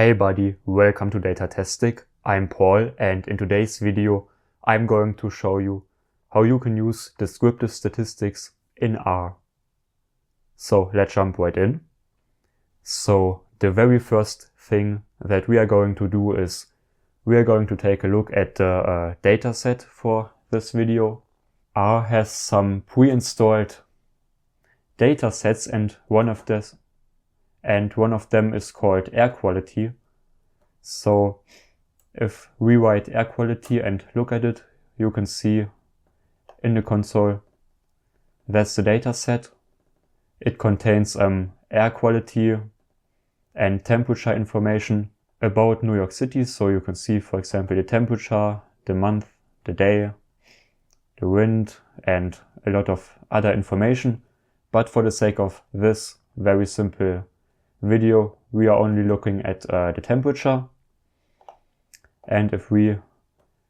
Hey buddy, welcome to Datatastic. I'm Paul, and in today's video I'm going to show you how you can use descriptive statistics in R. So let's jump right in. So the very first thing that we are going to do is we are going to take a look at the dataset for this video. R has some pre-installed datasets, and one of them is called air quality. So if we write air quality and look at it, you can see in the console that's the dataset. It contains air quality and temperature information about New York City. So you can see, for example, the temperature, the month, the day, the wind, and a lot of other information. But for the sake of this very simple video, we are only looking at the temperature. And if we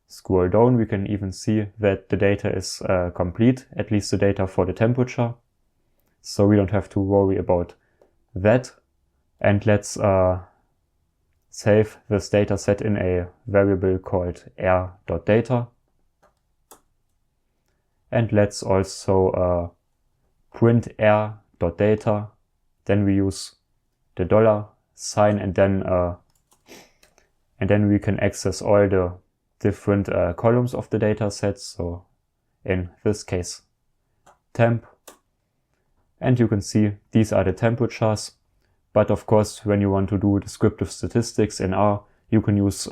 scroll down, we can even see that the data is complete, at least the data for the temperature. So we don't have to worry about that. And let's save this data set in a variable called air.data. And let's also print air.data. Then we use the $sign, and then we can access all the different columns of the data set. So in this case, temp. And you can see these are the temperatures. But of course, when you want to do descriptive statistics in R, you can use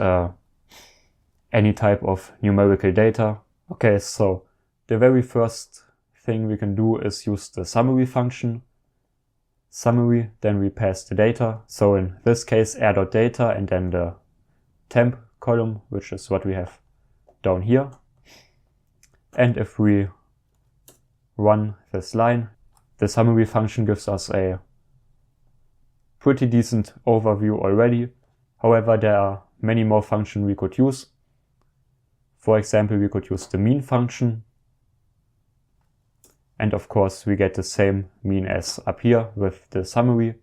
any type of numerical data. Okay, so the very first thing we can do is use the summary function. Summary, then we pass the data. So in this case, air.data and then the temp column, which is what we have down here. And if we run this line, the summary function gives us a pretty decent overview already. However, there are many more functions we could use. For example, we could use the mean function. And of course, we get the same mean as up here with the summary,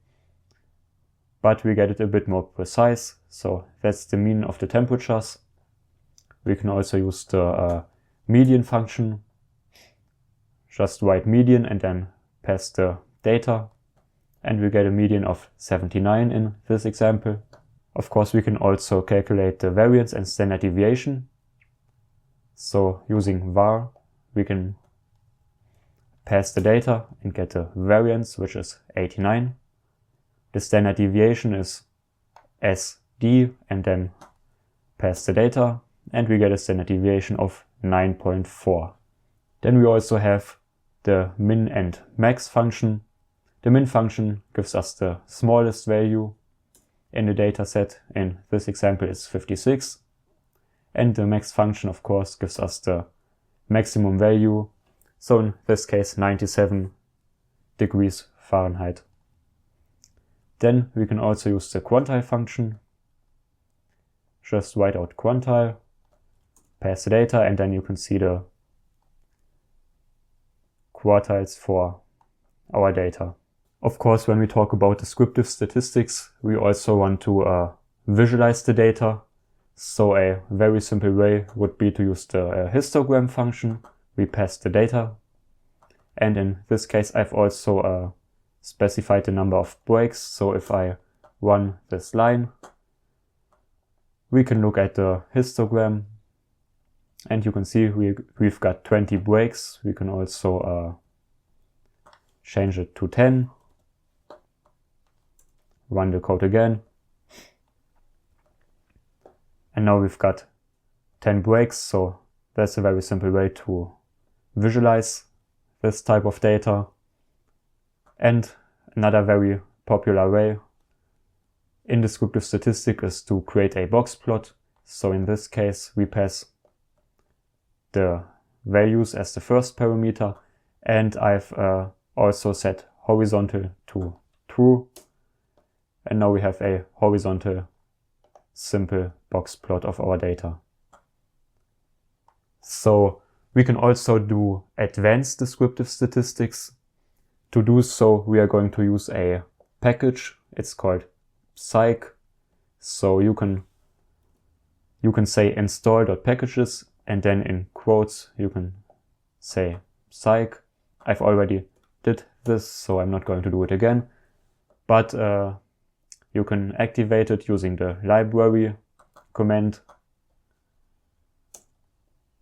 but we get it a bit more precise. So that's the mean of the temperatures. We can also use the median function. Just write median and then pass the data. And we get a median of 79 in this example. Of course, we can also calculate the variance and standard deviation. So using var, we can pass the data and get the variance, which is 89. The standard deviation is SD, and then pass the data, and we get a standard deviation of 9.4. Then we also have the min and max function. The min function gives us the smallest value in the data set. In this example, it's 56. And the max function, of course, gives us the maximum value. So in this case, 97 degrees Fahrenheit. Then we can also use the quantile function. Just write out quantile, pass the data, and then you can see the quartiles for our data. Of course, when we talk about descriptive statistics, we also want to visualize the data. So a very simple way would be to use the histogram function. We pass the data, and in this case I've also specified the number of breaks. So if I run this line, we can look at the histogram, and you can see we've got 20 breaks. We can also change it to 10, run the code again, and now we've got 10 breaks. So that's a very simple way to visualize this type of data. And another very popular way in descriptive statistics is to create a box plot. So in this case, we pass the values as the first parameter, and I've also set horizontal to true. And now we have a horizontal simple box plot of our data. So we can also do advanced descriptive statistics. To do so, we are going to use a package. It's called psych. So you can say install.packages, and then in quotes you can say psych. I've already did this, so I'm not going to do it again. But you can activate it using the library command.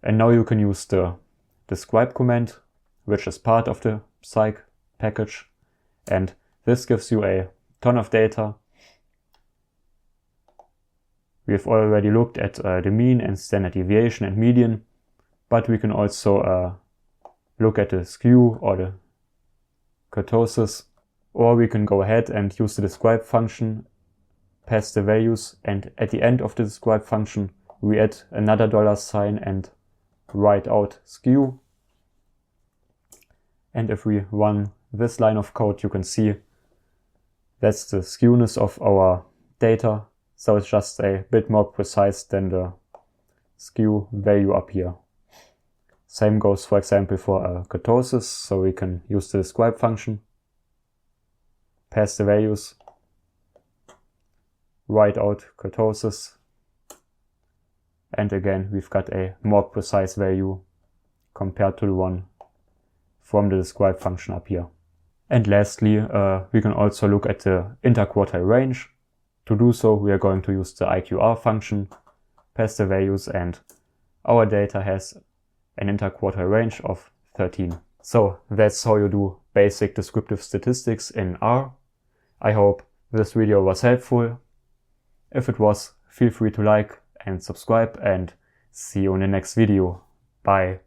And now you can use the describe command, which is part of the psych package. And this gives you a ton of data. We've already looked at the mean and standard deviation and median, but we can also look at the skew or the kurtosis, or we can go ahead and use the describe function, pass the values, and at the end of the describe function we add another $sign and write out skew. And if we run this line of code, you can see that's the skewness of our data. So it's just a bit more precise than the skew value up here. Same goes, for example, for kurtosis. So we can use the describe function, pass the values, write out kurtosis, and again we've got a more precise value compared to the one from the describe function up here. And lastly, we can also look at the Inter-Quartile-Range. To do so, we are going to use the IQR function, pass the values, and our data has an Inter-Quartile-Range of 13. So that's how you do basic descriptive statistics in R. I hope this video was helpful. If it was, feel free to like and subscribe, and see you in the next video. Bye.